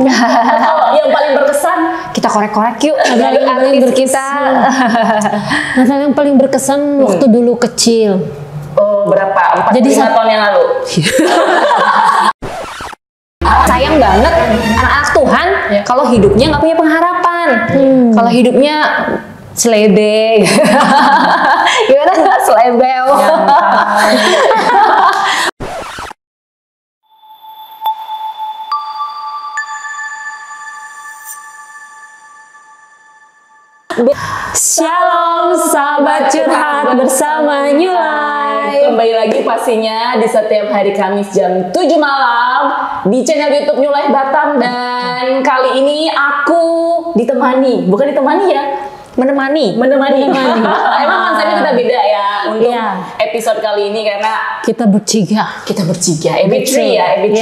Natal yang paling berkesan, kita korek-korek yuk dari artis kita. Natal yang paling berkesan waktu dulu kecil. Oh, berapa? 45 Jadi tahun yang lalu. Sayang banget anak-anak Tuhan kalau hidupnya nggak punya pengharapan. Kalau hidupnya selebe. Gimana? Selebel. Shalom sahabat curhat bersama New Life. Kembali lagi pastinya di setiap hari Kamis jam 7 malam di channel YouTube New Life Batam. Dan kali ini aku ditemani, bukan ditemani ya, menemani. Emang konsepnya kita beda ya untuk episode kali ini karena Kita bertiga. EB3 ya, EB3.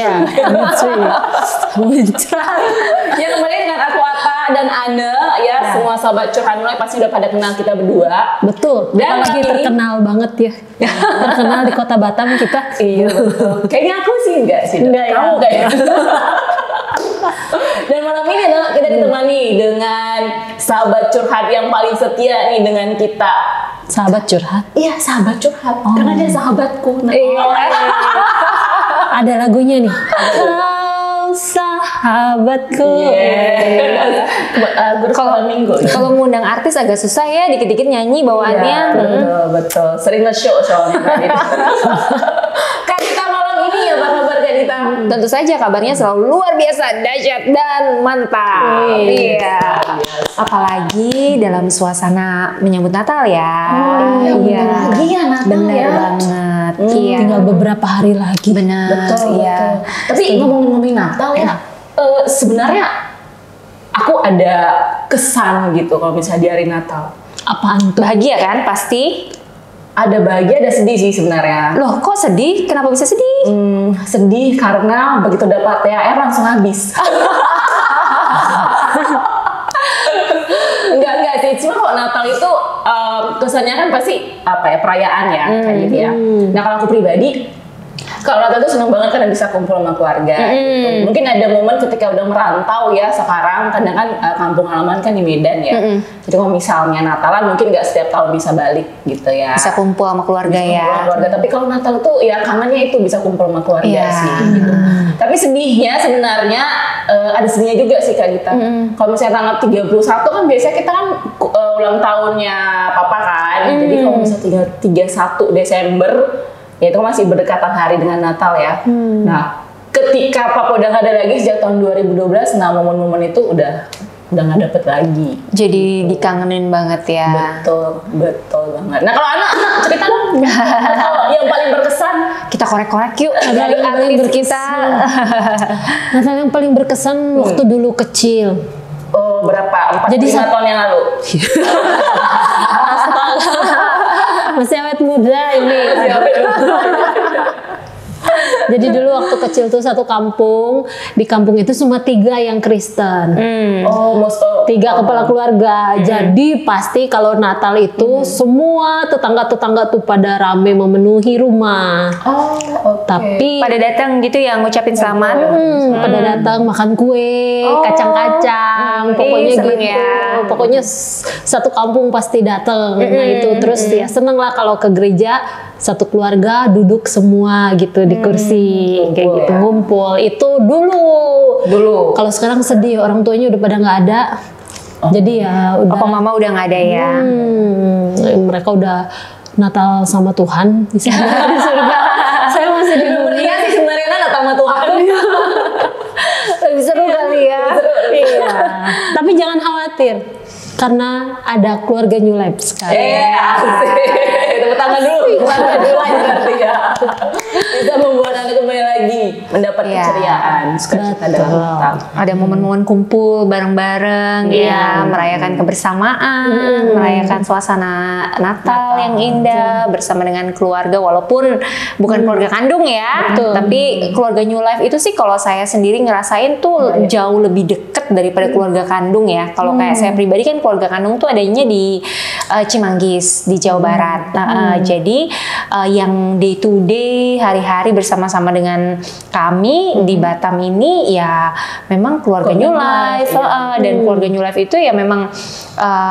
Ya, kembali dengan aku Ata dan Ane ya, semua sahabat curhat mulai pasti udah pada kenal kita berdua. Betul. Dan Apalagi kali ini- terkenal banget ya. Terkenal di kota Batam kita. Iya betul. Kayaknya aku sih enggak sih. Enggak ya? Kamu kayaknya. Dan malam ini kita ditemani dengan sahabat curhat yang paling setia nih dengan kita. Sahabat curhat. Iya, sahabat curhat. Karena dia sahabatku. Nah, Ada lagunya nih. Kau sahabatku. Kalau minggu. Kalau ngundang artis agak susah ya, dikit-dikit nyanyi bawaannya. Betul. Sering nge-show soalnya Kak Dita. Kak Dita malam ini ya, apa kabar Kak Dita? Tentu saja kabarnya selalu luar biasa, dahsyat dan mantap. Iya. Apalagi dalam suasana menyambut Natal ya. Iya. Lagi ya Natal Bener ya. banget. Iya. Tinggal beberapa hari lagi. Benar. Betul. Iya. Tapi ngomongin Natal ya, sebenarnya aku ada kesan gitu kalau misalnya di hari Natal. Apaan tuh? Bahagia kan pasti. Ada bahagia, ada sedih sih sebenarnya. Loh, kok sedih? Kenapa bisa sedih? Sedih karena begitu dapat THR langsung habis. Enggak sih, cuma kalau Natal itu kesannya kan pasti apa ya, perayaan ya kayak gitu ya. Nah kalau aku pribadi, kalau Natal itu seneng banget karena bisa kumpul sama keluarga. Gitu. Mungkin ada momen ketika udah merantau ya sekarang, kadang kan kampung halaman kan di Medan ya. Jadi kalau misalnya Natalan mungkin nggak setiap tahun bisa balik gitu ya. Bisa kumpul sama keluarga Bisa kumpul ya. sama keluarga. Tapi kalau Natal tuh ya kangennya itu bisa kumpul sama keluarga Iya. sih. Gitu. Tapi sedihnya sebenarnya ada sedihnya juga sih Kak Gita. Kalau misalnya tanggal 31 kan biasanya kita kan ulang tahunnya Papa kan. Jadi kalau misalnya 31 Desember ya itu masih berdekatan hari dengan Natal ya. Nah, ketika Papa udah nggak ada lagi sejak tahun 2012, nah momen-momen itu udah nggak dapet lagi. Jadi dikangenin banget ya. Betul banget. Nah kalau anak cerita dong. Natal yang paling berkesan. Kita korek-korek yuk Yang dari paling artis berkesan. kita. Natal yang paling berkesan waktu dulu kecil. Oh, berapa? 45 Jadi tahun yang lalu. Masih awet muda ini. Jadi dulu waktu kecil tuh satu kampung, di kampung itu cuma 3 yang Kristen. Oh, 3 kepala keluarga. Jadi pasti kalau Natal itu semua tetangga-tetangga tuh pada rame memenuhi rumah. Oh, oke. Tapi Pada datang gitu ya ngucapin selamat. pada datang makan kue, kacang-kacang, pokoknya seneng gitu. ya. Pokoknya satu kampung pasti datang. Nah itu terus ya seneng lah kalau ke gereja satu keluarga duduk semua gitu di kursi kayak ngumpul gitu ya. ngumpul. Itu dulu. Kalau sekarang sedih orang tuanya udah pada nggak ada. Jadi ya udah. Papa mama udah nggak ada ya. Mereka udah Natal sama Tuhan di surga. Saya masih di dunia. Iya sih sebenarnya nggak sama Tuhan. Lebih seru kali ya. Iya. Tapi jangan khawatir karena ada keluarga New Life sekarang. Asik. Tepuk tangan dulu. Keluarga dulu berarti ya. Bisa membuat Anda kembali lagi mendapat Iya. keceriaan, sukacita dalam Natal. Ada momen-momen kumpul bareng-bareng ya, merayakan kebersamaan, merayakan suasana Natal yang indah bersama dengan keluarga, walaupun bukan keluarga kandung ya, tapi keluarga New Life itu sih kalau saya sendiri ngerasain tuh jauh lebih deket daripada keluarga kandung ya. Kalau kayak saya pribadi kan keluarga kandung tuh adanya di Cimanggis di Jawa Barat. Jadi yang day to day hari-hari bersama-sama dengan kami di Batam ini ya memang keluarga New Life, dan keluarga New Life itu ya memang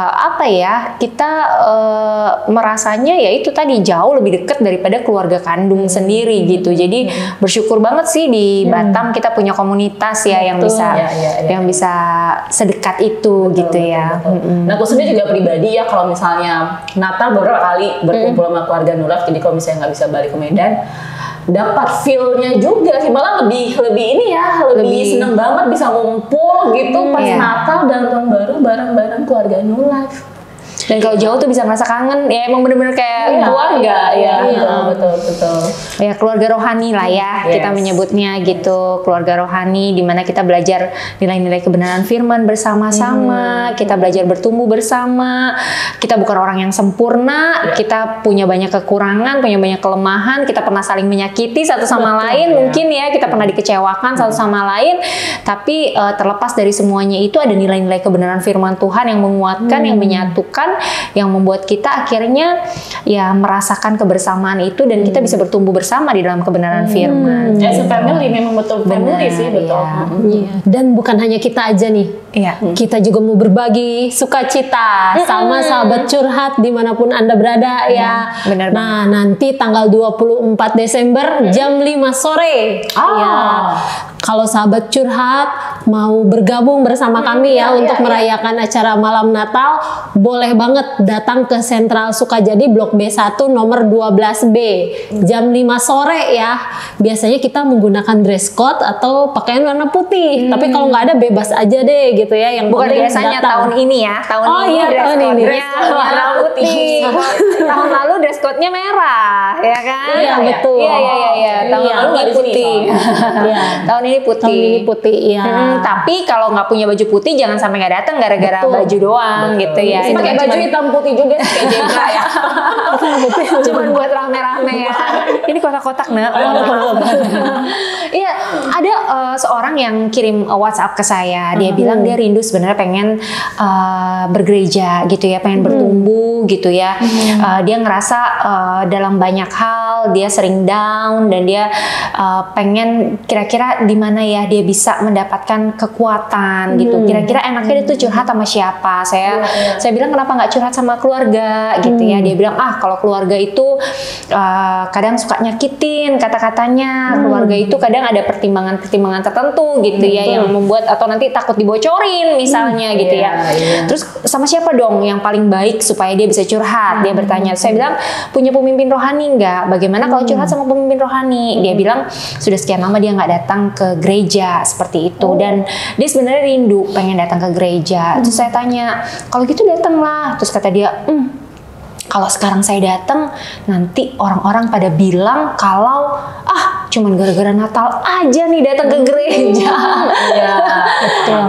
apa ya, kita merasanya ya itu tadi jauh lebih dekat daripada keluarga kandung sendiri gitu. Jadi bersyukur banget sih di Batam kita punya komunitas ya yang bisa yang bisa sedekat itu gitu ya. Nah, aku sendiri juga pribadi ya, kalau misalnya Natal beberapa kali berkumpul sama keluarga New Life, jadi kalau misalnya nggak bisa balik ke Medan, dapat feel-nya juga sih, malah lebih ini ya, lebih seneng banget bisa ngumpul gitu pas Natal dan Tahun Baru bareng-bareng keluarga New Life. Dan kalau jauh tuh bisa merasa kangen, ya emang bener-bener kayak keluarga ya. Betul. Ya keluarga rohani lah ya, kita menyebutnya gitu, keluarga rohani di mana kita belajar nilai-nilai kebenaran firman bersama-sama, kita belajar bertumbuh bersama. Kita bukan orang yang sempurna, kita punya banyak kekurangan, punya banyak kelemahan, kita pernah saling menyakiti satu sama lain, mungkin ya kita pernah dikecewakan satu sama lain, tapi terlepas dari semuanya itu ada nilai-nilai kebenaran firman Tuhan yang menguatkan, yang menyatukan, yang membuat kita akhirnya ya merasakan kebersamaan itu dan kita bisa bertumbuh bersama di dalam kebenaran firman. As a family, memang betul family sih, betul. Dan bukan hanya kita aja nih, kita juga mau berbagi sukacita sama sahabat curhat dimanapun Anda berada ya. Benar. Nah, nanti tanggal 24 Desember jam 5 sore ya. Kalau sahabat curhat mau bergabung bersama kami ya untuk merayakan acara malam Natal, boleh banget datang ke Sentral Sukajadi Blok B1 nomor 12B jam 5 sore ya. Biasanya kita menggunakan dress code atau pakaian warna putih. Tapi kalau nggak ada bebas aja deh gitu ya. Yang bukan biasanya tahun ini ya. Tahun ini dress code warna putih. Tahun lalu dress code-nya merah, ya kan? Iya, betul. Iya. Tahun lalu putih. Tahun ini putih. Tahun ini putih, ya. Tapi kalau nggak punya baju putih jangan sampai nggak datang gara-gara baju doang gitu ya. Pakai baju hitam putih juga kayak Jeka ya. Cuman buat rame-rame ya. Ini kotak-kotak nak. Iya, ada seorang yang kirim WhatsApp ke saya. Dia bilang dia rindu sebenarnya pengen bergereja gitu ya, pengen bertumbuh gitu ya. Dia ngerasa dalam banyak hal dia sering down dan dia pengen kira-kira di mana ya dia bisa mendapatkan kekuatan gitu. Kira-kira enaknya dia tuh curhat sama siapa? Saya bilang kenapa nggak curhat sama keluarga gitu ya. Dia bilang kalau keluarga itu kadang suka nyakitin kata-katanya. Keluarga itu kadang ada pertimbangan-pertimbangan tertentu gitu ya yang membuat atau nanti takut dibocorin misalnya gitu ya. Terus sama siapa dong yang paling baik supaya dia bisa curhat? Dia bertanya. Saya bilang punya pemimpin rohani nggak? Bagaimana kalau curhat sama pemimpin rohani? Dia bilang sudah sekian lama dia nggak datang ke gereja seperti itu dan dia sebenarnya rindu pengen datang ke gereja. Terus saya tanya, kalau gitu datanglah. Terus kata dia, kalau sekarang saya datang nanti orang-orang pada bilang kalau cuman gara-gara Natal aja nih datang ke gereja.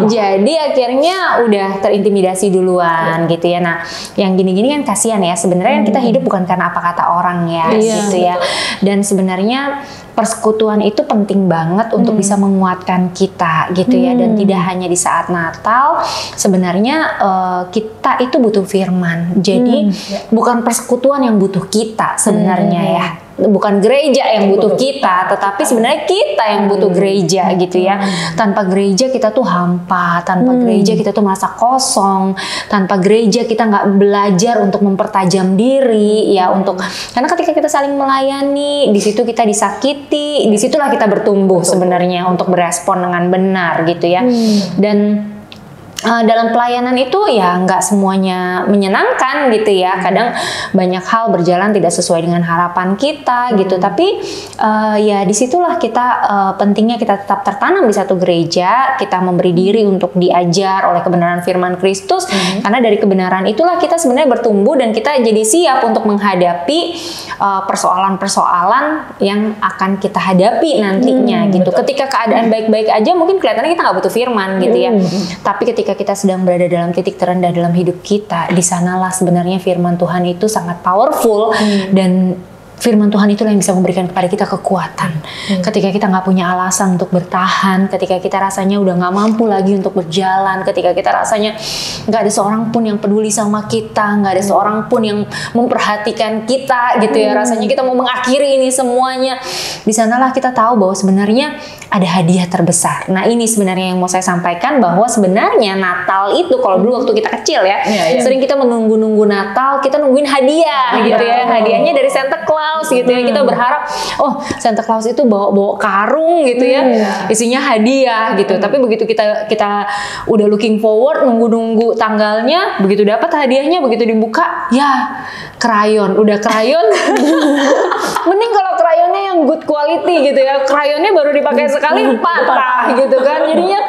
Jadi akhirnya udah terintimidasi duluan gitu ya. Nah, yang gini-gini kan kasihan ya. Sebenarnya kita hidup bukan karena apa kata orang ya gitu ya. Dan sebenarnya persekutuan itu penting banget untuk bisa menguatkan kita gitu ya. Dan tidak hanya di saat Natal, sebenarnya kita itu butuh firman. Jadi bukan persekutuan yang butuh kita sebenarnya ya. Bukan gereja yang butuh kita, tetapi sebenarnya kita yang butuh gereja gitu ya. Tanpa gereja kita tuh hampa, tanpa gereja kita tuh merasa kosong, tanpa gereja kita nggak belajar untuk mempertajam diri ya, karena ketika kita saling melayani, di situ kita disakiti, disitulah kita bertumbuh sebenarnya untuk berespon dengan benar gitu ya. Dan dalam pelayanan itu ya nggak semuanya menyenangkan gitu ya. Kadang banyak hal berjalan tidak sesuai dengan harapan kita gitu. Tapi ya disitulah kita pentingnya kita tetap tertanam di satu gereja. Kita memberi diri untuk diajar oleh kebenaran firman Kristus. Karena dari kebenaran itulah kita sebenarnya bertumbuh dan kita jadi siap untuk menghadapi persoalan-persoalan yang akan kita hadapi nantinya gitu. Ketika keadaan baik-baik aja mungkin kelihatannya kita nggak butuh firman gitu ya. Tapi ketika kita sedang berada dalam titik terendah dalam hidup kita, di sanalah sebenarnya firman Tuhan itu sangat powerful dan firman Tuhan itulah yang bisa memberikan kepada kita kekuatan. Ketika kita nggak punya alasan untuk bertahan, ketika kita rasanya udah nggak mampu lagi untuk berjalan, ketika kita rasanya nggak ada seorang pun yang peduli sama kita, nggak ada seorang pun yang memperhatikan kita gitu ya, rasanya kita mau mengakhiri ini semuanya. Di sanalah kita tahu bahwa sebenarnya ada hadiah terbesar. Nah ini sebenarnya yang mau saya sampaikan, bahwa sebenarnya Natal itu kalau dulu waktu kita kecil ya, sering kita menunggu-nunggu Natal, kita nungguin hadiah gitu ya, hadiahnya dari Santa Claus gitu ya, kita berharap oh Santa Claus itu bawa karung gitu ya, isinya hadiah gitu. Tapi begitu kita udah looking forward, nunggu tanggalnya, begitu dapat hadiahnya, begitu dibuka ya krayon, udah krayon. Mending kalau krayonnya yang good quality gitu ya, krayonnya baru dipakai sekali patah gitu kan, jadinya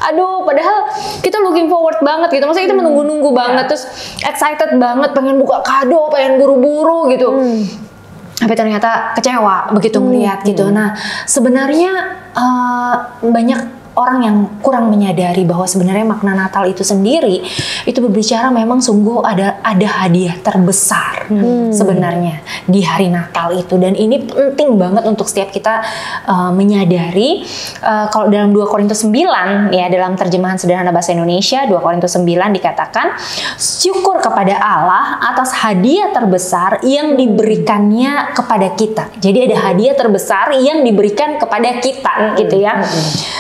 aduh, padahal kita looking forward banget gitu, maksudnya kita menunggu-nunggu banget, terus excited banget, pengen buka kado, pengen buru-buru gitu. Tapi ternyata kecewa begitu melihat gitu. Nah, sebenarnya banyak orang yang kurang menyadari bahwa sebenarnya makna Natal itu sendiri itu berbicara memang sungguh ada hadiah terbesar sebenarnya di hari Natal itu, dan ini penting banget untuk setiap kita menyadari. Kalau dalam 2 Korintus 9 ya, dalam terjemahan sederhana bahasa Indonesia 2 Korintus 9 dikatakan, syukur kepada Allah atas hadiah terbesar yang diberikannya kepada kita. Jadi ada hadiah terbesar yang diberikan kepada kita gitu ya.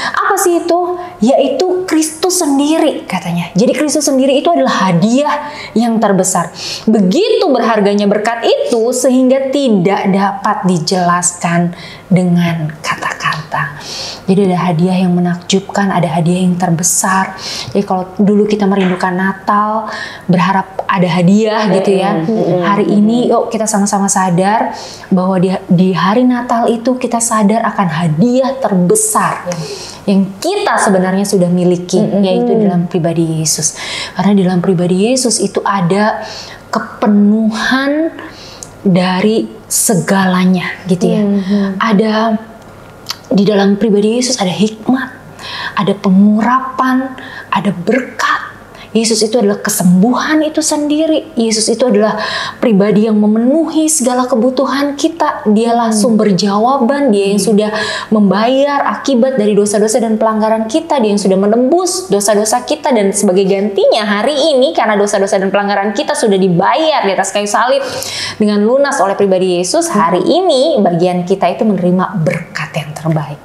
Apa sih itu? Yaitu Kristus sendiri katanya. Jadi Kristus sendiri itu adalah hadiah yang terbesar. Begitu berharganya berkat itu sehingga tidak dapat dijelaskan dengan kata-kata. Jadi ada hadiah yang menakjubkan, ada hadiah yang terbesar. Jadi kalau dulu kita merindukan Natal, berharap ada hadiah gitu ya. Hari ini yuk kita sama-sama sadar bahwa di hari Natal itu kita sadar akan hadiah terbesar yang kita sebenarnya sudah miliki, yaitu dalam pribadi Yesus. Karena di dalam pribadi Yesus itu ada kepenuhan dari segalanya gitu ya. Ada di dalam pribadi Yesus ada hikmat, ada pengurapan, ada berkat. Yesus itu adalah kesembuhan itu sendiri. Yesus itu adalah pribadi yang memenuhi segala kebutuhan kita. Dialah sumber jawaban, dia yang sudah membayar akibat dari dosa-dosa dan pelanggaran kita. Dia yang sudah menebus dosa-dosa kita, dan sebagai gantinya hari ini karena dosa-dosa dan pelanggaran kita sudah dibayar di atas kayu salib dengan lunas oleh pribadi Yesus. Hari ini bagian kita itu menerima berkat yang terbaik.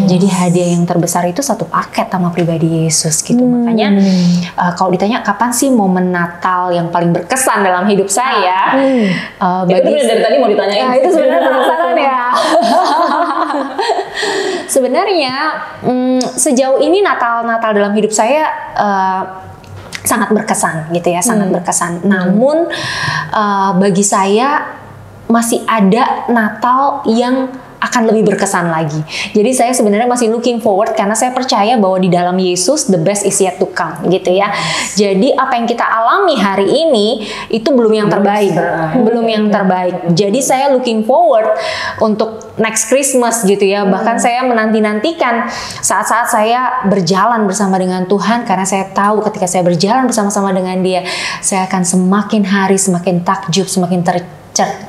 Jadi hadiah yang terbesar itu satu paket sama pribadi Yesus gitu. Makanya kalau ditanya kapan sih momen Natal yang paling berkesan dalam hidup saya, itu dari tadi mau ditanyain. Nah, itu sebenarnya penasaran ya. Sebenarnya sejauh ini Natal dalam hidup saya sangat berkesan gitu ya, sangat berkesan. Namun bagi saya masih ada Natal yang akan lebih berkesan lagi. Jadi saya sebenarnya masih looking forward karena saya percaya bahwa di dalam Yesus the best is yet to come gitu ya. Jadi apa yang kita alami hari ini itu belum yang terbaik, belum yang terbaik. Jadi saya looking forward untuk next Christmas gitu ya. Bahkan saya menanti-nantikan saat-saat saya berjalan bersama dengan Tuhan, karena saya tahu ketika saya berjalan bersama-sama dengan Dia, saya akan semakin hari semakin takjub, semakin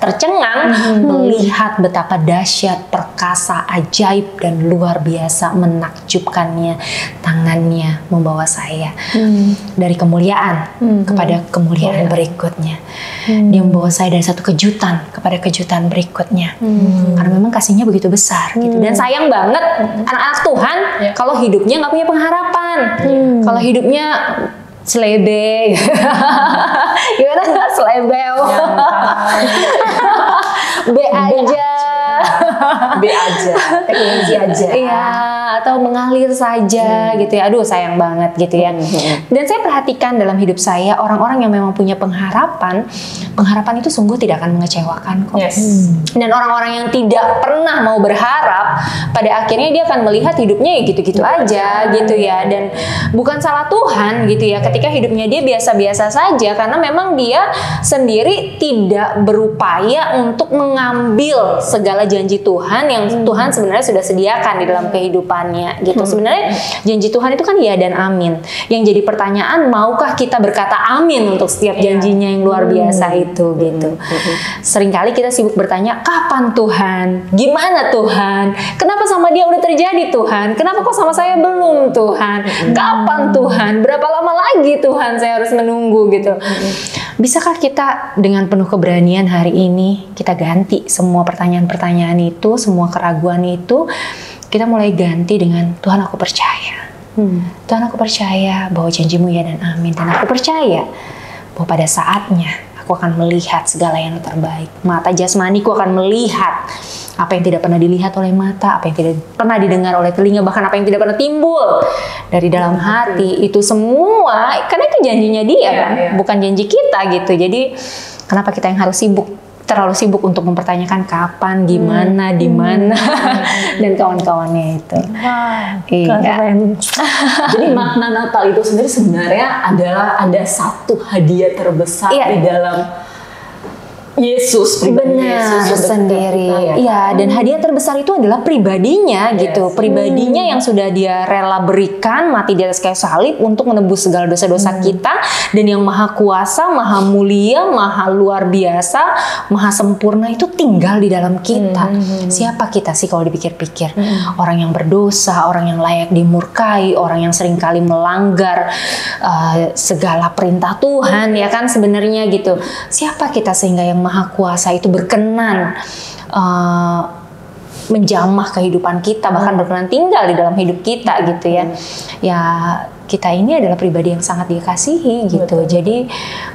tercengang melihat betapa dahsyat, perkasa, ajaib dan luar biasa menakjubkannya tangannya membawa saya dari kemuliaan kepada kemuliaan berikutnya. Dia membawa saya dari satu kejutan kepada kejutan berikutnya. Karena memang kasihnya begitu besar gitu. Dan sayang banget anak-anak Tuhan kalau hidupnya nggak punya pengharapan. Kalau hidupnya selebe, gimana nggak selebel, B aja, teknologi aja, iya, atau mengalir saja gitu ya. Aduh sayang banget gitu ya. Dan saya perhatikan dalam hidup saya orang-orang yang memang punya pengharapan itu sungguh tidak akan mengecewakan kok. Dan orang-orang yang tidak pernah mau berharap, pada akhirnya dia akan melihat hidupnya ya gitu-gitu aja gitu ya. Dan bukan salah Tuhan gitu ya ketika hidupnya dia biasa-biasa saja, karena memang dia sendiri tidak berupaya untuk mengambil segala janji Tuhan yang Tuhan sebenarnya sudah sediakan di dalam kehidupannya gitu. Sebenarnya janji Tuhan itu kan ya dan amin. Yang jadi pertanyaan, maukah kita berkata amin untuk setiap janjinya yang luar biasa itu gitu. Seringkali kita sibuk bertanya, kapan Tuhan? Gimana Tuhan? Kenapa sama dia udah terjadi Tuhan? Kenapa kok sama saya belum Tuhan? Kapan Tuhan? Berapa lama lagi Tuhan saya harus menunggu gitu. Bisakah kita dengan penuh keberanian hari ini kita ganti semua pertanyaan-pertanyaan itu, semua keraguan itu, kita mulai ganti dengan Tuhan aku percaya. Tuhan aku percaya bahwa janjimu ya dan amin. Dan aku percaya bahwa pada saatnya aku akan melihat segala yang terbaik. Mata jasmaniku akan melihat apa yang tidak pernah dilihat oleh mata, apa yang tidak pernah didengar oleh telinga, bahkan apa yang tidak pernah timbul dari dalam hati. Itu semua, karena itu janjinya dia kan, bukan janji kita gitu. Jadi kenapa kita yang harus terlalu sibuk untuk mempertanyakan kapan, gimana, di mana, dan kawan-kawannya itu. Keren. Jadi makna Natal itu sendiri sebenarnya adalah ada satu hadiah terbesar di dalam Yesus, benar sendiri. Iya, dan hadiah terbesar itu adalah pribadinya gitu. Pribadinya yang sudah dia rela berikan, mati di atas kayu salib untuk menebus segala dosa-dosa kita, dan yang maha kuasa, maha mulia, maha luar biasa, maha sempurna itu tinggal di dalam kita. Siapa kita sih kalau dipikir-pikir? Orang yang berdosa, orang yang layak dimurkai, orang yang seringkali melanggar segala perintah Tuhan, ya kan sebenarnya gitu. Siapa kita sehingga yang maha kuasa itu berkenan menjamah kehidupan kita, bahkan berkenan tinggal di dalam hidup kita gitu ya. Ya kita ini adalah pribadi yang sangat dikasihi gitu. Jadi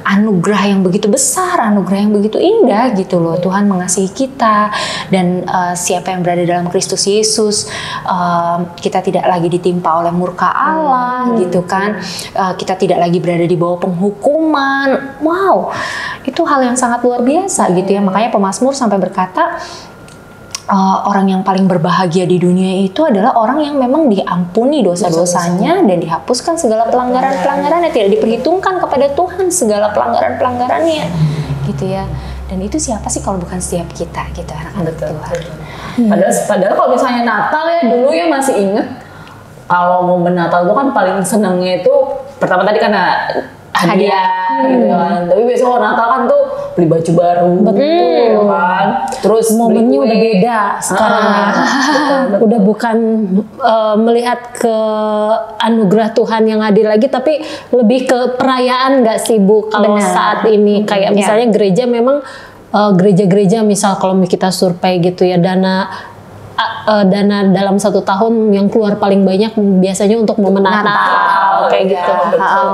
anugerah yang begitu besar, anugerah yang begitu indah gitu loh. Tuhan mengasihi kita, dan siapa yang berada dalam Kristus Yesus, kita tidak lagi ditimpa oleh murka Allah gitu kan. Kita tidak lagi berada di bawah penghukuman. Wow, itu hal yang sangat luar biasa gitu ya. Makanya pemazmur sampai berkata, orang yang paling berbahagia di dunia itu adalah orang yang memang diampuni dosa-dosanya dan dihapuskan segala pelanggaran-pelanggarannya, tidak diperhitungkan kepada Tuhan segala pelanggaran-pelanggarannya gitu ya. Dan itu siapa sih kalau bukan setiap kita gitu, anak-anak Tuhan. Padahal kalau misalnya Natal ya, dulu ya masih inget kalau momen Natal itu kan paling senangnya itu pertama tadi karena hadiah gitu kan. Tapi biasanya kalau Natal kan tuh beli baju baru, betul kan. Terus momennya udah beda sekarang ya. Udah bukan melihat ke anugerah Tuhan yang hadir lagi, tapi lebih ke perayaan nggak sih Bu? Kalau saat ini kayak misalnya gereja memang gereja-gereja misal kalau kita survei gitu ya, dana dalam 1 tahun yang keluar paling banyak biasanya untuk momen Natal kayak gitu,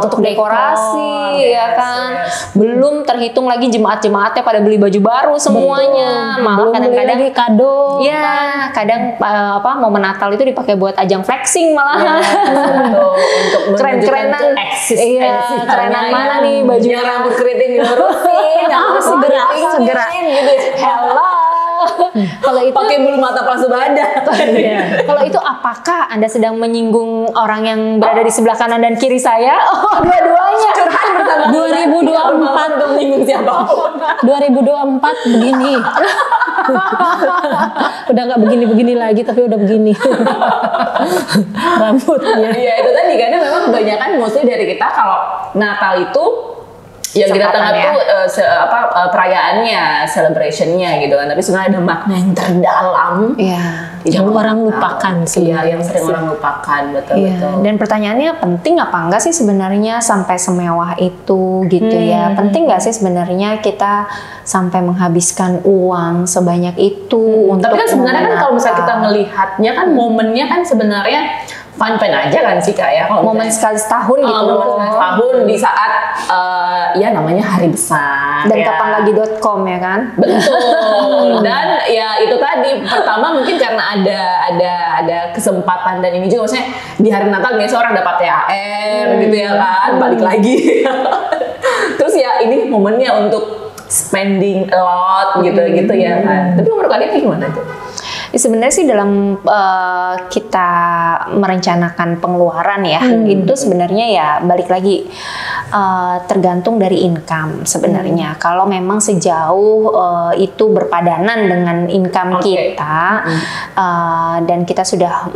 untuk dekorasi ya kan. Belum terhitung lagi jemaat-jemaatnya pada beli baju baru semuanya. Malah kadang-kadang kado. Ya, kadang momen Natal itu dipakai buat ajang flexing malah. Untuk keren-kerenan. Eksistensi. Kerenan mana nih bajunya, rambut keriting dilurusin, segera. Hello. Kalau itu pakai bulu mata palsu badan. Kalau itu apakah Anda sedang menyinggung orang yang berada di sebelah kanan dan kiri saya? Oh, dua-duanya. Curhat bersama 2024 untuk menyinggung siapapun. 2024 begini. Udah nggak begini-begini lagi, tapi udah begini. Rambutnya. Iya, itu tadi karena memang kebanyakan mostly dari kita kalau Natal itu yang kita tengah tuh perayaannya, celebrationnya gitu kan. Tapi sebenarnya ada makna yang terdalam, yang orang lupakan sih. Yang sering orang lupakan, betul. Dan pertanyaannya, penting apa enggak sih sebenarnya sampai semewah itu gitu ya? Penting nggak sih sebenarnya kita sampai menghabiskan uang sebanyak itu untuk? Tapi kan sebenarnya kan kalau misalnya kita melihatnya kan momennya kan sebenarnya fun-fun aja kan sih Kak ya. Momen sekali setahun gitu. Momen sekali setahun di saat ya namanya hari besar. Dan kapanlagi.com ya kan. Betul. Dan ya itu tadi, pertama mungkin karena ada kesempatan, dan ini juga maksudnya di hari Natal biasa orang dapat THR gitu ya kan, balik lagi. Terus ya ini momennya untuk spending a lot gitu ya kan. Tapi menurut kalian gimana tuh? Sebenarnya sih dalam kita merencanakan pengeluaran ya, itu sebenarnya ya balik lagi tergantung dari income sebenarnya. Kalau memang sejauh itu berpadanan dengan income kita, dan kita sudah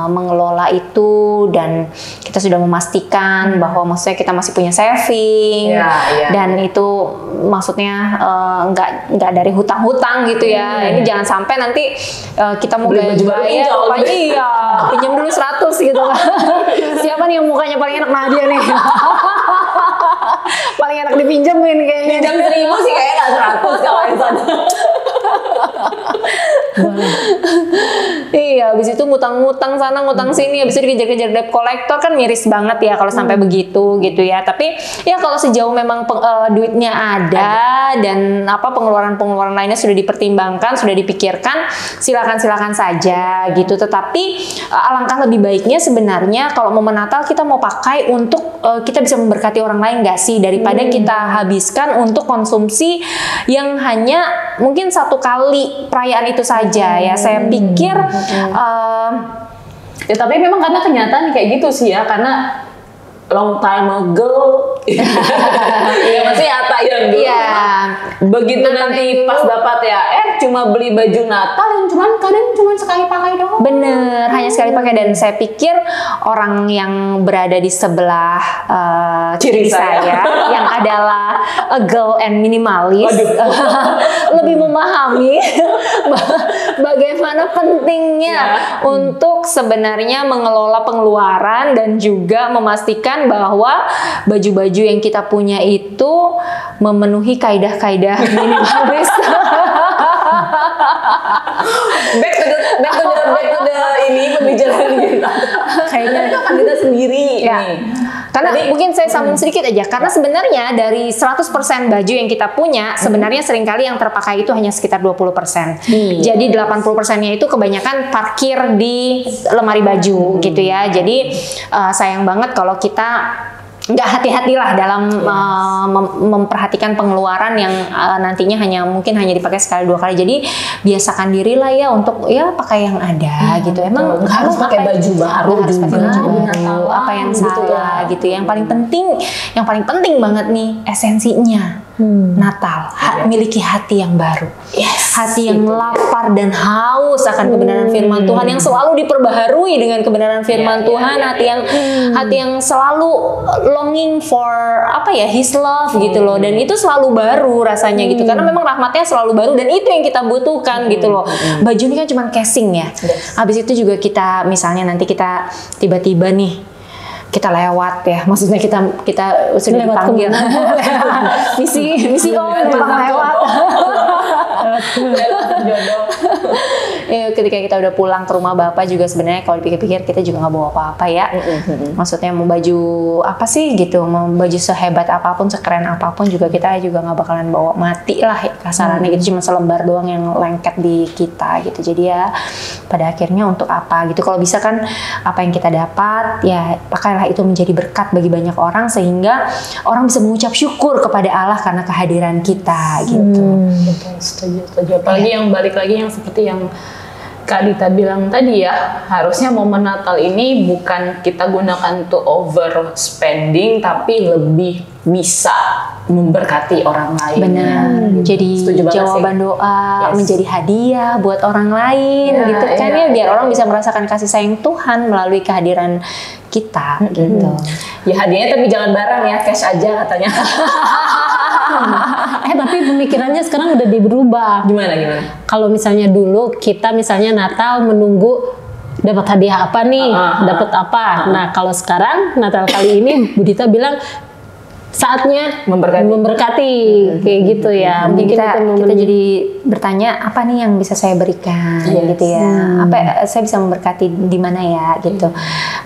mengelola itu, dan kita sudah memastikan bahwa maksudnya kita masih punya saving, dan itu maksudnya nggak dari hutang-hutang gitu ya. Ini jangan sampai nanti kita mau gaya-gaya, iya pinjam dulu 100 gitu kan. Siapa nih yang mukanya paling enak? Nadia nih. Paling enak dipinjemin kayaknya. Pinjam 1.000 sih kayaknya nggak 100 kalau yang sana. Iya, habis itu ngutang-ngutang sana, ngutang sini, habis itu dikejar-kejar debt collector, kan miris banget ya kalau sampai begitu gitu ya. Tapi ya kalau sejauh memang duitnya ada dan pengeluaran-pengeluaran lainnya sudah dipertimbangkan, sudah dipikirkan, silakan saja gitu. Tetapi alangkah lebih baiknya sebenarnya kalau momen Natal kita mau pakai untuk kita bisa memberkati orang lain nggak sih, daripada kita habiskan untuk konsumsi yang hanya mungkin satu kali perayaan itu saja ya. Saya pikir ya, tapi memang karena kenyataan kayak gitu sih ya, karena long time ago ya masih nyata ya dulu. Begitu nanti pas dapat ya cuma beli baju Natal yang kadang cuma sekali pakai doang. Bener, hanya sekali pakai. Dan saya pikir orang yang berada di sebelah kiri saya yang adalah a girl and minimalis lebih memahami bagaimana pentingnya untuk sebenarnya mengelola pengeluaran dan juga memastikan bahwa baju-baju yang kita punya itu memenuhi kaidah-kaidah minimalis. back to the ini pembicaraan kita. Kayaknya itu kan kita sendiri ya. Karena mungkin saya sambung sedikit aja, karena sebenarnya dari 100% baju yang kita punya, sebenarnya seringkali yang terpakai itu hanya sekitar 20%. Jadi 80%-nya itu kebanyakan parkir di lemari baju gitu ya. Jadi sayang banget kalau kita nggak hati-hatilah dalam memperhatikan pengeluaran yang nantinya mungkin hanya dipakai sekali 2 kali. Jadi biasakan diri lah ya untuk ya pakai yang ada gitu. Emang harus pakai baju baru, harus pakai baju baru. Apa yang salah gitu. Yang paling penting banget nih esensinya. Natal, miliki hati yang baru, hati yang lapar dan haus akan kebenaran firman Tuhan, yang selalu diperbaharui dengan kebenaran firman Tuhan, hati yang selalu longing for His love gitu loh, dan itu selalu baru rasanya gitu, karena memang rahmatnya selalu baru dan itu yang kita butuhkan gitu loh. Baju ini kan cuma casing ya, habis itu juga kita misalnya nanti kita tiba-tiba nih kita lewat ya, maksudnya kita sudah dipanggil misi numpang lewat. Ketika kita udah pulang ke rumah Bapak juga sebenarnya kalau dipikir-pikir kita juga nggak bawa apa-apa ya. Maksudnya mau baju apa sih gitu, mau baju sehebat apapun, sekeren apapun juga kita juga nggak bakalan bawa mati lah kasarannya gitu, cuma selembar doang yang lengket di kita gitu. Jadi ya pada akhirnya untuk apa gitu, kalau bisa kan apa yang kita dapat ya pakailah itu menjadi berkat bagi banyak orang, sehingga orang bisa mengucap syukur kepada Allah karena kehadiran kita gitu. Betul, setuju. Apalagi yang balik lagi yang seperti yang Kak Dita bilang tadi ya, harusnya momen Natal ini bukan kita gunakan untuk overspending, tapi lebih bisa memberkati orang lain. Benar. Jadi jawaban doa menjadi hadiah buat orang lain gitu kan ya, biar orang bisa merasakan kasih sayang Tuhan melalui kehadiran kita gitu. Ya hadiahnya tapi jangan barang ya, cash aja katanya. Tapi pemikirannya sekarang udah berubah. Gimana? Kalau misalnya dulu kita misalnya Natal menunggu dapat hadiah apa nih, dapat apa. Nah kalau sekarang Natal kali ini Bu Dita bilang saatnya memberkati kayak gitu ya. Mungkin kita jadi bertanya apa nih yang bisa saya berikan gitu ya. Apa saya bisa memberkati di mana ya gitu.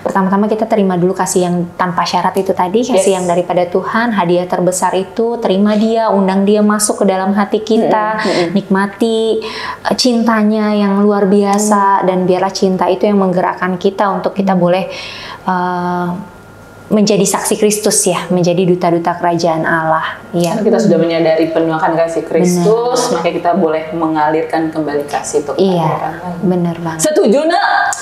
Pertama-tama kita terima dulu kasih yang tanpa syarat itu tadi, kasih yang daripada Tuhan, hadiah terbesar itu, terima dia, undang dia masuk ke dalam hati kita, nikmati cintanya yang luar biasa, dan biarlah cinta itu yang menggerakkan kita untuk kita boleh menjadi saksi Kristus ya, menjadi duta-duta kerajaan Allah. Ya. Kita sudah menyadari penuh akan kasih Kristus, maka kita boleh mengalirkan kembali kasih untuk orang lain. Benar banget. Setuju nak?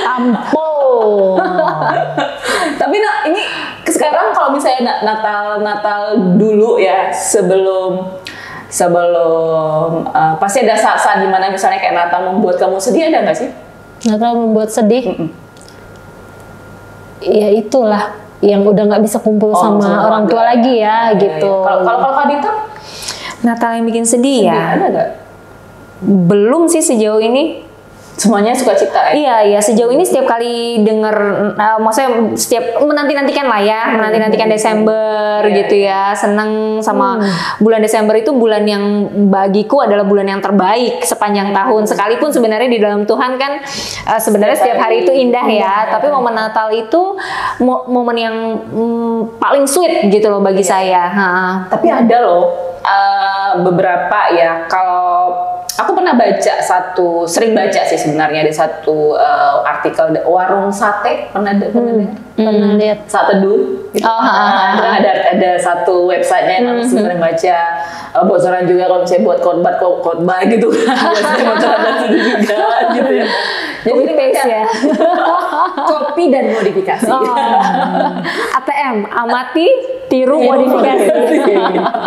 Ampun. Tapi ini sekarang kalau misalnya Natal dulu ya, sebelum pasti ada saat-saat dimana misalnya kayak Natal membuat kamu sedih, ada nggak sih? Natal membuat sedih. Ya itulah yang udah nggak bisa kumpul sama orang tua lagi ya, gitu. Kalau Kak Dita? Natal yang bikin sedih ya? Ada nggak? Belum sih sejauh ini. Semuanya sukacita ya? Iya, sejauh ini setiap kali denger, maksudnya setiap menanti-nantikan lah ya, menanti-nantikan Desember gitu ya, seneng sama bulan Desember itu bulan yang bagiku adalah bulan yang terbaik sepanjang tahun. Sekalipun sebenarnya di dalam Tuhan kan sebenarnya setiap hari itu indah ya, tapi momen Natal itu momen yang paling sweet gitu loh bagi saya. Tapi ada loh beberapa ya, kalau aku pernah sering baca sih sebenarnya di satu artikel warung sate, pernah lihat Sate Teduh gitu. Ada satu websitenya yang aku sering baca, bocoran juga kalau misalnya buat khotbah gitu kan, bocoran juga gitu ya. Jadi paste ya. Copy dan modifikasi. ATM, amati, tiru, modifikasi.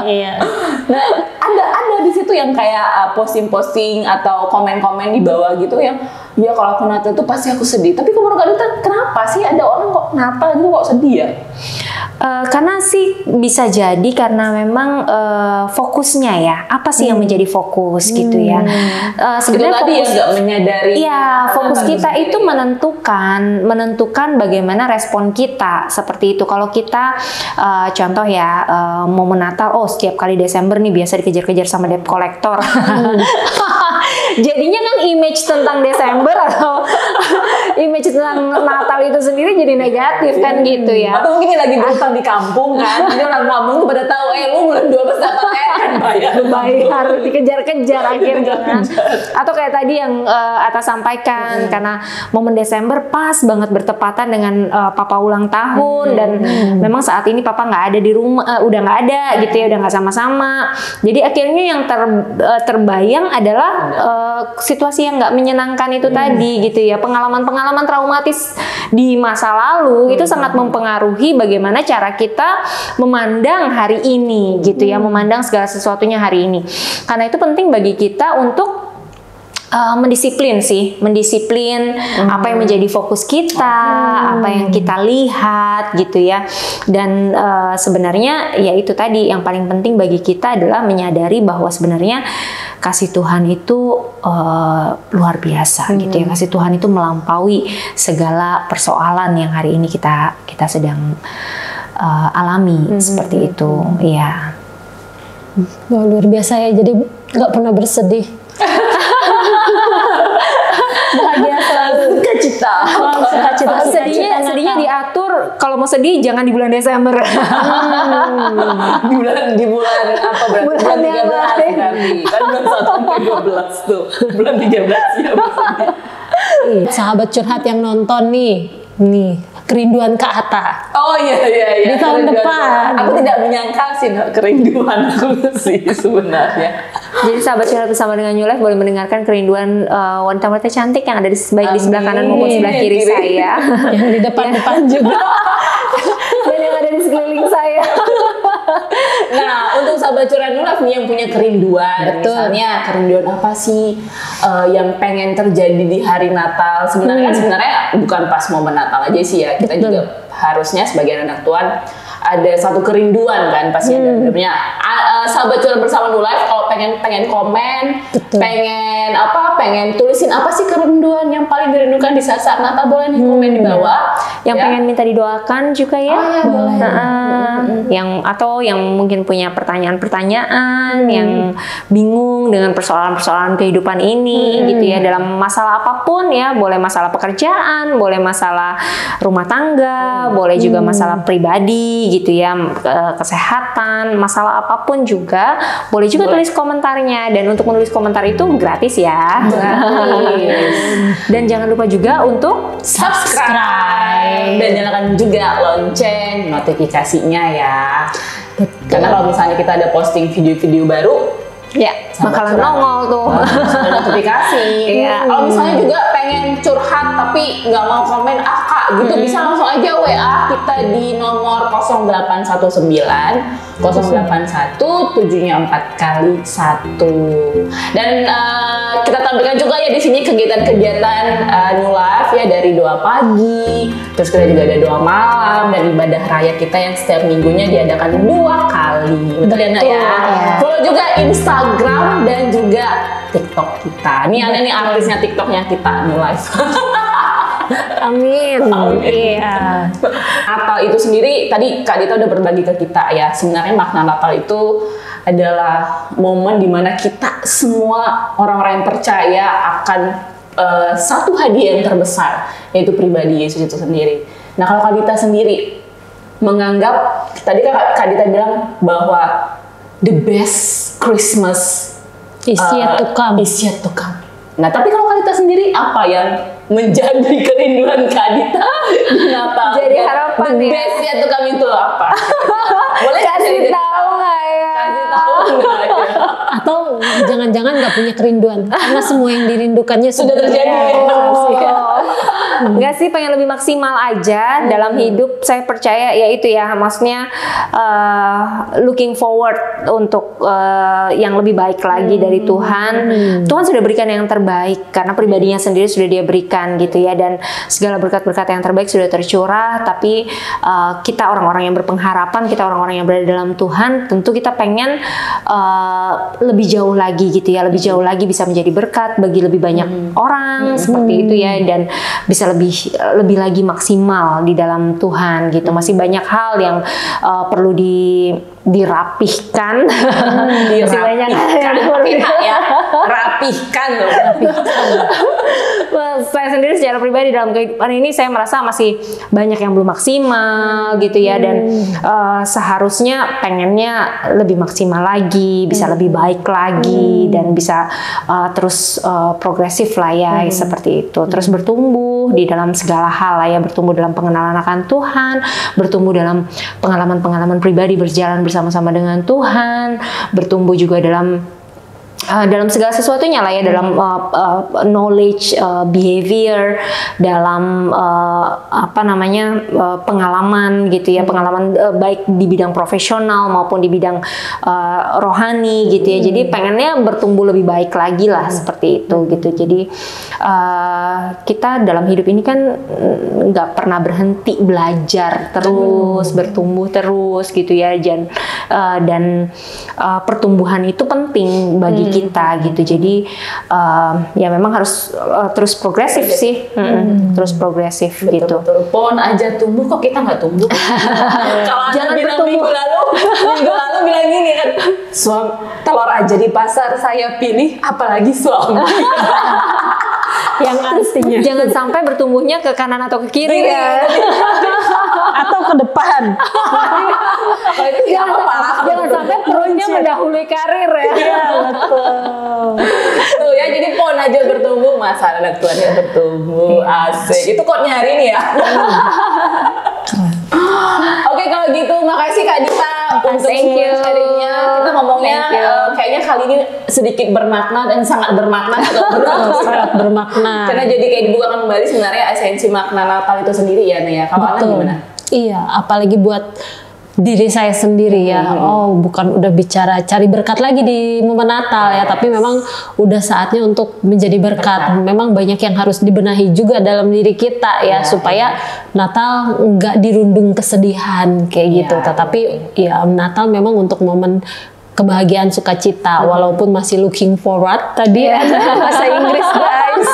Iya. Nah, ada di situ yang kayak posting-posting atau komen-komen di bawah gitu yang ya kalau aku Natal tuh pasti aku sedih. Tapi menurut kalian kenapa sih ada orang kok Natal gitu kok sedih ya? Karena sih bisa jadi karena memang fokusnya ya, apa sih yang menjadi fokus gitu ya. Sebenarnya tadi ya nggak menyadari. Iya, fokus kita itu menentukan bagaimana respon kita seperti itu. Kalau kita contoh ya momen Natal, setiap kali Desember nih biasa dikejar-kejar sama debt collector. Jadinya kan image tentang Desember atau image tentang Natal itu sendiri jadi negatif kan gitu ya. Atau mungkin lagi berutang di kampung kan, jadi orang kampung tuh pada tahu, lu bulan 12 dapat kan bayar dikejar-kejar akhirnya kan. Atau kayak tadi yang Atta sampaikan, karena momen Desember pas banget bertepatan dengan papa ulang tahun dan memang saat ini papa nggak ada di rumah, udah nggak ada gitu ya, udah nggak sama-sama. Jadi akhirnya yang terbayang adalah situasi yang nggak menyenangkan itu tadi gitu ya, pengalaman-pengalaman traumatis di masa lalu itu sangat mempengaruhi bagaimana cara kita memandang hari ini gitu ya, memandang segala sesuatunya hari ini. Karena itu penting bagi kita untuk mendisiplin apa yang menjadi fokus kita, apa yang kita lihat gitu ya. Dan sebenarnya ya itu tadi yang paling penting bagi kita adalah menyadari bahwa sebenarnya kasih Tuhan itu luar biasa gitu ya. Kasih Tuhan itu melampaui segala persoalan yang hari ini kita sedang alami seperti itu ya. Wah, luar biasa ya, jadi nggak pernah bersedih. Bahagia selalu, sukacita. Sedihnya diatur, kalau mau sedih jangan di bulan Desember. di bulan apa berarti? Bulan 13 nanti. Kan bulan 1 sampai 12 tuh. Bulan 13 ya maksudnya. Sahabat curhat yang nonton nih kerinduan Kak Atta. Oh iya. Di tahun depan. Aku tidak menyangka sih kerinduanku sih sebenarnya. Jadi sahabat curhat bersama dengan New Life boleh mendengarkan kerinduan wanita-wanita cantik yang ada di baik di sebelah kanan maupun sebelah kiri saya. Yang di depan-depan juga. Dan yang ada di sekeliling saya. Nah, untuk sahabat curhat New Life nih yang punya kerinduan, misalnya kerinduan apa sih yang pengen terjadi di hari Natal? Sebenarnya bukan pas momen Natal aja sih ya, kita juga harusnya sebagai anak Tuhan ada satu kerinduan kan pasti ada. Sebenarnya sahabat curhat bersama New Life kalau pengen komen, pengen tulisin apa sih kerinduan yang paling dirindukan di saat Natal, boleh nih komen di bawah. Yang pengen minta didoakan juga ya. Boleh. Atau yang mungkin punya pertanyaan-pertanyaan, yang bingung dengan persoalan-persoalan kehidupan ini gitu ya, dalam masalah apapun ya, boleh masalah pekerjaan, boleh masalah rumah tangga, boleh juga masalah pribadi gitu ya, kesehatan, masalah apapun juga, boleh juga tulis komentarnya. Dan untuk menulis komentar itu gratis ya. Dan jangan lupa juga untuk subscribe dan nyalakan juga lonceng notifikasinya ya. Karena kalau misalnya kita ada posting video-video baru, ya bakalan nongol tuh notifikasi. Kalau misalnya juga pengen curhat tapi nggak mau komen, Kak gitu bisa langsung aja WA kita di nomor 0819 081 7-nya 4 kali 1. Dan kita tampilkan juga ya di sini kegiatan-kegiatan New Life ya, dari doa pagi, terus kita juga ada doa malam dan ibadah raya kita yang setiap minggunya diadakan 2 kali. Betul ya Nak ya? Follow juga Instagram dan juga TikTok kita. Nih ada nih artisnya TikToknya kita, New Life. Amin. Iya. Natal itu sendiri tadi Kak Dita udah berbagi ke kita ya. Sebenarnya makna Natal itu adalah momen dimana kita semua orang-orang yang percaya akan satu hadiah yang terbesar, yaitu pribadi Yesus itu sendiri. Nah kalau Kak Dita sendiri menganggap, tadi Kak Dita bilang bahwa the best Christmas Is yet to come. Is yet to come. Nah tapi kalau Kak Dita sendiri apa yang menjadi kerinduan Kak Dita di Natal? Jadi harapan the ya. best yet to come itu apa? Boleh Kasih tahu nggak ya? Kasih tahu nggak ya? Atau jangan-jangan nggak punya kerinduan karena semua yang dirindukannya Sudah terjadi. Enggak sih, pengen lebih maksimal aja dalam hidup. Saya percaya ya itu ya, maksudnya looking forward untuk yang lebih baik lagi dari Tuhan. Tuhan sudah berikan yang terbaik karena pribadinya sendiri sudah Dia berikan gitu ya, dan segala berkat-berkat yang terbaik sudah tercurah. Tapi kita orang-orang yang berpengharapan, kita orang-orang yang berada dalam Tuhan, tentu kita pengen lebih jauh lagi gitu ya, lebih jauh lagi bisa menjadi berkat bagi lebih banyak orang seperti itu ya, dan bisa lebih lagi maksimal di dalam Tuhan gitu. Masih banyak hal yang perlu dirapihkan. Masih banyak hal yang perlu rapihkan loh. Saya sendiri secara pribadi dalam kehidupan ini saya merasa masih banyak yang belum maksimal gitu ya, dan seharusnya pengennya lebih maksimal lagi, bisa lebih baik lagi, dan bisa terus progresif lah ya, seperti itu. Terus bertumbuh di dalam segala hal lah ya, bertumbuh dalam pengenalan akan Tuhan, bertumbuh dalam pengalaman-pengalaman pribadi berjalan bersama-sama dengan Tuhan, bertumbuh juga dalam segala sesuatunya lah ya, dalam knowledge, behavior, dalam pengalaman gitu ya, pengalaman baik di bidang profesional maupun di bidang rohani gitu ya. Jadi pengennya bertumbuh lebih baik lagi lah, seperti itu gitu. Jadi kita dalam hidup ini kan nggak pernah berhenti belajar terus, bertumbuh terus gitu ya, dan pertumbuhan itu penting bagi kita gitu. Jadi ya memang harus terus progresif sih, terus progresif gitu. Betul. Pohon aja tumbuh kok kita nggak tumbuh. Kalau jangan bilang minggu lalu bilang gini kan, suami telur aja di pasar saya pilih, apalagi suami. Yang artinya jangan sampai bertumbuhnya ke kanan atau ke kiri ya. atau ke depan. Kalau itu Jangan sampai perutnya mendahului karir ya. Iya, betul. Tuh ya, jadi pohon aja bertumbuh, masa anak Tuhan bertumbuh. Asik. Itu quote-nya hari ini ya. Oke, kalau gitu makasih Kak Dita untuk sharingnya. Kita ngomongnya kayaknya kali ini sedikit bermakna dan sangat bermakna. Sangat bermakna. Karena jadi kayak dibukakan kembali sebenarnya esensi makna Natal itu sendiri ya Nia. Kalau Ana gimana? Iya, apalagi buat diri saya sendiri ya. Oh, bukan udah bicara cari berkat lagi di momen Natal ya, tapi memang udah saatnya untuk menjadi berkat. Memang banyak yang harus dibenahi juga dalam diri kita ya, supaya Natal nggak dirundung kesedihan kayak gitu. Tetapi ya Natal memang untuk momen kebahagiaan, sukacita, walaupun masih looking forward tadi ada bahasa Inggris guys.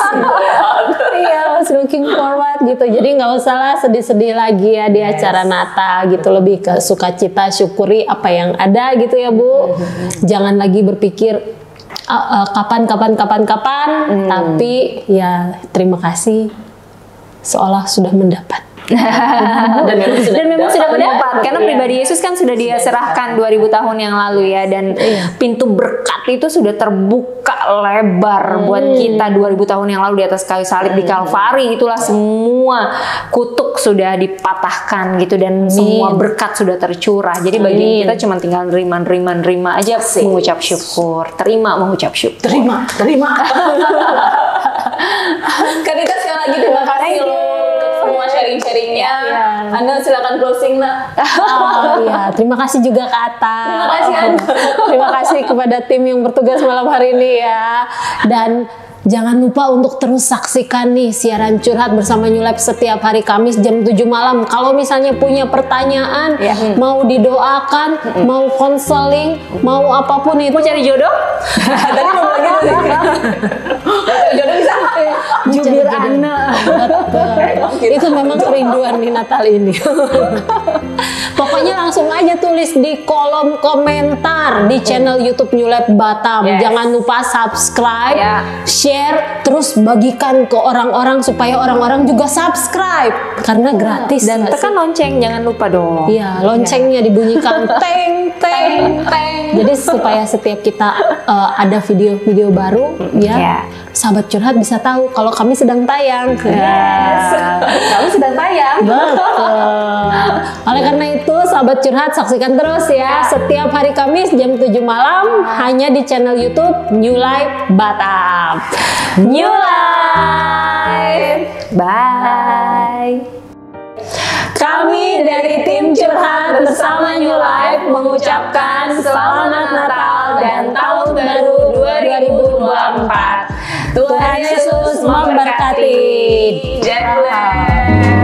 Iya, masih looking forward gitu. Jadi nggak usah lah sedih-sedih lagi ya di acara Natal gitu. Lebih ke sukacita, syukuri apa yang ada gitu ya Bu. Jangan lagi berpikir kapan. Tapi ya terima kasih seolah sudah mendapat. dan memang sudah mendapat karena pribadi Yesus kan sudah Dia serahkan 2000 tahun yang lalu ya, dan pintu berkat itu sudah terbuka lebar buat kita 2000 tahun yang lalu di atas kayu salib di Kalvari. Itulah semua kutuk sudah dipatahkan gitu, dan semua berkat sudah tercurah. Jadi bagi kita cuma tinggal nerima aja, mengucap syukur, mengucap syukur. Terima. Kak Dita sekali lagi terima kasih loh. semua sharing-sharingnya. Anda silakan closing, Nak. Iya, terima kasih juga Kak Ata. Terima kasih, Anda. Terima kasih kepada tim yang bertugas malam hari ini ya. Dan jangan lupa untuk terus saksikan nih siaran curhat bersama New Life setiap hari Kamis jam 7 malam. Kalau misalnya punya pertanyaan, mau didoakan, mau konseling, mau apapun itu. Mau cari jodoh? Tadi ngomong lagi tuh. Jodoh bisa. Jubir anak. Betul. Itu memang kerinduan di Natal ini. Pokoknya langsung aja tulis di kolom komentar di channel YouTube New Life Batam. Jangan lupa subscribe, share, terus bagikan ke orang-orang supaya orang-orang juga subscribe karena gratis. Dan tekan lonceng, jangan lupa dong. Iya, loncengnya dibunyikan teng teng teng. Jadi supaya setiap kita ada video-video baru, sahabat curhat bisa tahu kalau kami sedang tayang. Kami sedang tayang. Betul. Oleh karena itu, sahabat curhat saksikan terus ya setiap hari Kamis jam 7 malam hanya di channel YouTube New Life Batam. New Life. Bye. Kami dari tim curhat bersama New Life mengucapkan selamat Natal dan Tahun Baru 2024. Tuhan Yesus memberkati. God bless.